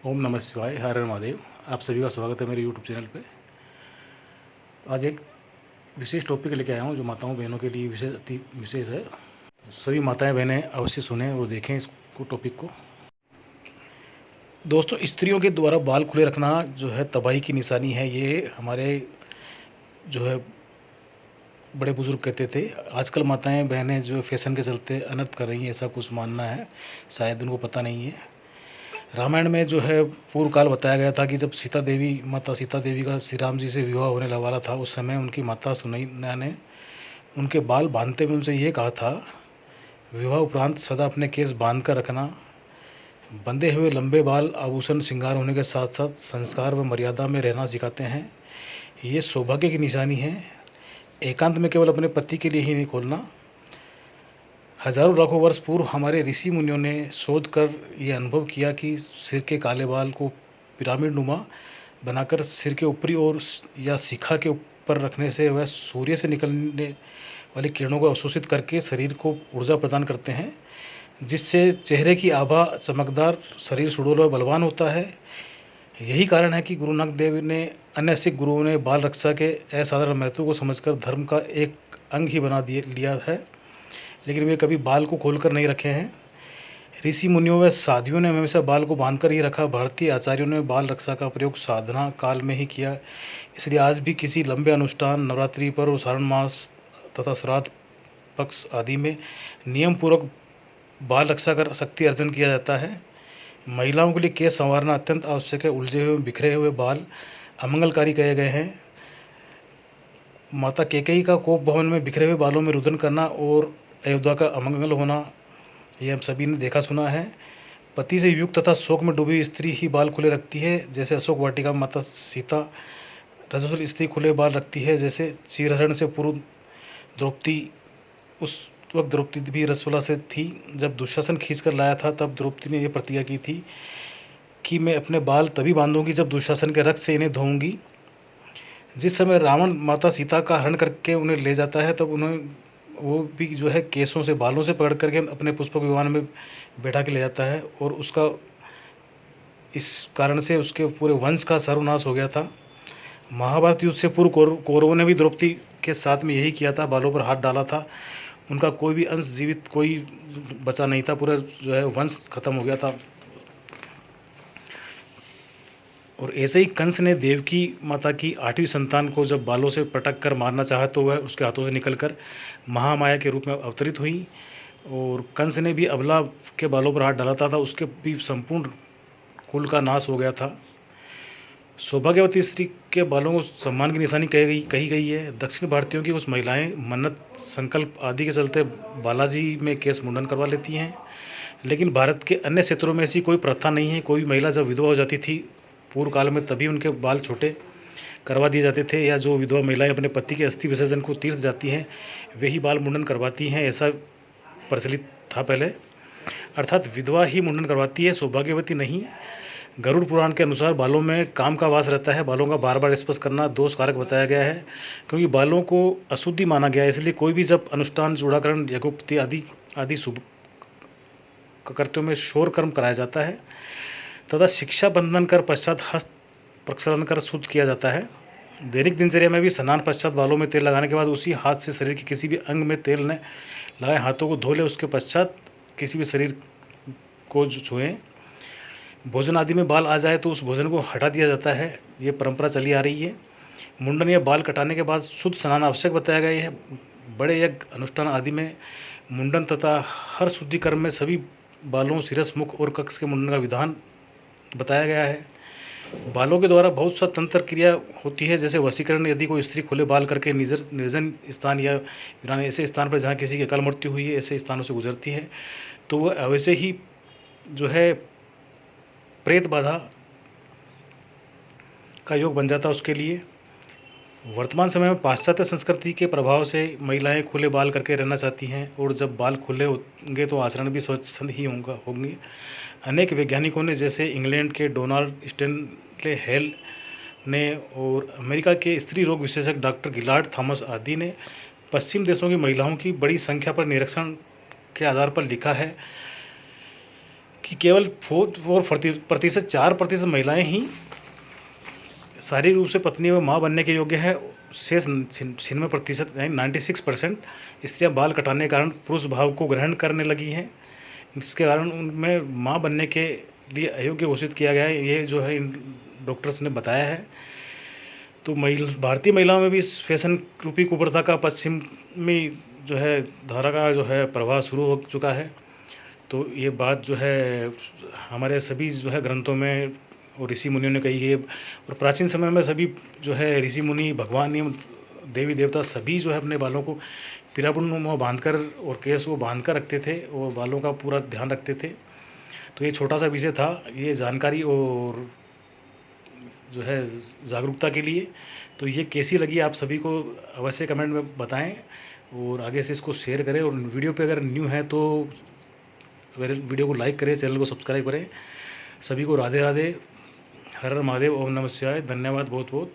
ओम नमः शिवाय, हर हर महादेव। आप सभी का स्वागत है मेरे यूट्यूब चैनल पे। आज एक विशेष टॉपिक लेके आया हूँ जो माताओं बहनों के लिए विशेष अति विशेष है। सभी माताएं बहनें अवश्य सुने और देखें इसको टॉपिक को। दोस्तों, स्त्रियों के द्वारा बाल खुले रखना जो है तबाही की निशानी है। ये हमारे जो है बड़े बुजुर्ग कहते थे। आजकल माताएं बहनें जो फैशन के चलते अनर्थ कर रही हैं, ऐसा कुछ मानना है। शायद उनको पता नहीं है। रामायण में जो है पूर्व काल बताया गया था कि जब माता सीता देवी का श्री राम जी से विवाह होने वाला था, उस समय उनकी माता सुनैना ने उनके बाल बांधते हुए उनसे ये कहा था, विवाह उपरांत सदा अपने केस बांध कर रखना। बंधे हुए लंबे बाल आभूषण श्रृंगार होने के साथ साथ संस्कार व मर्यादा में रहना सिखाते हैं। ये सौभाग्य की निशानी है। एकांत में केवल अपने पति के लिए ही नहीं खोलना। हजारों लाखों वर्ष पूर्व हमारे ऋषि मुनियों ने शोध कर ये अनुभव किया कि सिर के काले बाल को पिरामिड नुमा बनाकर सिर के ऊपरी ओर या शिखा के ऊपर रखने से वह सूर्य से निकलने वाली किरणों को अवशोषित करके शरीर को ऊर्जा प्रदान करते हैं, जिससे चेहरे की आभा चमकदार, शरीर सुडौल व बलवान होता है। यही कारण है कि गुरु नानक देव ने अन्य सिख गुरुओं ने बाल रक्षा के असाधारण महत्व को समझकर धर्म का एक अंग ही बना लिया है, लेकिन वे कभी बाल को खोलकर नहीं रखे हैं। ऋषि मुनियों व साधियों ने हमेशा बाल को बांधकर ही रखा। भारतीय आचार्यों ने बाल रक्षा का प्रयोग साधना काल में ही किया। इसलिए आज भी किसी लंबे अनुष्ठान, नवरात्रि पर्व, श्रावण मास तथा श्राद्ध पक्ष आदि में नियम पूर्वक बाल रक्षा कर शक्ति अर्जन किया जाता है। महिलाओं के लिए केस संवारना अत्यंत आवश्यक है। उलझे हुए बिखरे हुए बाल अमंगलकारी कहे गए हैं। माता कैकेयी का कोप भवन में बिखरे हुए बालों में रुदन करना और अयोध्या का अमंगल होना, ये हम सभी ने देखा सुना है। पति से युक्त तथा शोक में डूबी स्त्री ही बाल खुले रखती है, जैसे अशोक वाटिका में माता सीता। रजस्वल स्त्री खुले बाल रखती है, जैसे चीरहरण से पूर्व द्रौपदी। उस वक्त द्रौपदी भी रसवला से थी। जब दुशासन खींच कर लाया था तब द्रौपदी ने यह प्रतिज्ञा की थी कि मैं अपने बाल तभी बांधूंगी जब दुशासन के रक्त से इन्हें धोऊंगी। जिस समय रावण माता सीता का हरण करके उन्हें ले जाता है, तब उन्हें वो भी जो है केसों से, बालों से पकड़ करके अपने पुष्पक विमान में बैठा के ले जाता है, और उसका इस कारण से उसके पूरे वंश का सर्वनाश हो गया था। महाभारत युद्ध से पूर्व कौरवों ने भी द्रौपदी के साथ में यही किया था, बालों पर हाथ डाला था। उनका कोई भी अंश जीवित कोई बचा नहीं था, पूरा जो है वंश खत्म हो गया था। और ऐसे ही कंस ने देवकी माता की 8वीं संतान को जब बालों से पटक कर मारना चाहा तो वह उसके हाथों से निकलकर महामाया के रूप में अवतरित हुई। और कंस ने भी अबला के बालों पर हाथ डाला था, उसके भी संपूर्ण कुल का नाश हो गया था। सौभाग्यवती स्त्री के बालों को सम्मान की निशानी कही गई है। दक्षिण भारतीयों की कुछ महिलाएं मन्नत, संकल्प आदि के चलते बालाजी में केस मुंडन करवा लेती हैं, लेकिन भारत के अन्य क्षेत्रों में ऐसी कोई प्रथा नहीं है। कोई महिला जब विधवा हो जाती थी पूर्व काल में, तभी उनके बाल छोटे करवा दिए जाते थे, या जो विधवा महिलाएं अपने पति के अस्थि विसर्जन को तीर्थ जाती हैं वे ही बाल मुंडन करवाती हैं, ऐसा प्रचलित था पहले। अर्थात विधवा ही मुंडन करवाती है, सौभाग्यवती नहीं। गरुड़ पुराण के अनुसार बालों में काम का वास रहता है। बालों का बार बार स्पर्श करना दोष कारक बताया गया है, क्योंकि बालों को अशुद्धि माना गया है। इसलिए कोई भी जब अनुष्ठान, चूड़ाकरण, यज्ञोपवीति आदि शुभ कर्तव्यों में शोर कर्म कराया जाता है तथा शिक्षा बंधन कर पश्चात हस्त प्रक्षालन कर शुद्ध किया जाता है। दैनिक दिनचर्या में भी स्नान पश्चात बालों में तेल लगाने के बाद उसी हाथ से शरीर के किसी भी अंग में तेल न लगाए, हाथों को धो ले, उसके पश्चात किसी भी शरीर को छुएं। भोजन आदि में बाल आ जाए तो उस भोजन को हटा दिया जाता है। ये परंपरा चली आ रही है। मुंडन या बाल कटाने के बाद शुद्ध स्नान आवश्यक बताया गया है। बड़े यज्ञ, अनुष्ठान आदि में मुंडन तथा हर शुद्धि कर्म में सभी बालों, शिरस, मुख और कक्ष के मुंडन का विधान बताया गया है। बालों के द्वारा बहुत सा तंत्र क्रिया होती है, जैसे वशीकरण। यदि कोई स्त्री खुले बाल करके निर्जन स्थान या वीरान ऐसे स्थान पर जहाँ किसी की अकाल मृत्यु हुई है, ऐसे स्थानों से गुजरती है, तो वह अवश्य ही जो है प्रेत बाधा का योग बन जाता है उसके लिए। वर्तमान समय में पाश्चात्य संस्कृति के प्रभाव से महिलाएं खुले बाल करके रहना चाहती हैं, और जब बाल खुले होंगे तो आचरण भी स्वच्छंद ही होंगे। अनेक वैज्ञानिकों ने, जैसे इंग्लैंड के डोनाल्ड स्टेनले हेल ने और अमेरिका के स्त्री रोग विशेषज्ञ डॉक्टर गिलार्ड थॉमस आदि ने पश्चिम देशों की महिलाओं की बड़ी संख्या पर निरीक्षण के आधार पर लिखा है कि केवल 4% 4% महिलाएं ही शारीरिक रूप से पत्नी व माँ बनने के योग्य है। शेष 96% यानी 96% स्त्रियां बाल कटाने के कारण पुरुष भाव को ग्रहण करने लगी हैं। जिसके कारण उनमें माँ बनने के लिए अयोग्य घोषित किया गया है। ये जो है इन डॉक्टर्स ने बताया है। तो भारतीय महिलाओं में भी इस फैशन रूपी कुप्रथा का पश्चिमी जो है धारा का जो है प्रवाह शुरू हो चुका है। तो ये बात जो है हमारे सभी जो है ग्रंथों में और ऋषि मुनियों ने कही है। और प्राचीन समय में सभी जो है ऋषि मुनि, भगवान एवं देवी देवता सभी जो है अपने बालों को पिरामिड में बांधकर और केस को बांध कर रखते थे और बालों का पूरा ध्यान रखते थे। तो ये छोटा सा विषय था, ये जानकारी और जो है जागरूकता के लिए। तो ये कैसी लगी आप सभी को अवश्य कमेंट में बताएं और आगे से इसको शेयर करें। और वीडियो पे अगर न्यू है तो वीडियो को लाइक करें, चैनल को सब्सक्राइब करें। सभी को राधे राधे, हर हर महादेव, ओम नमः शिवाय। धन्यवाद बहुत बहुत।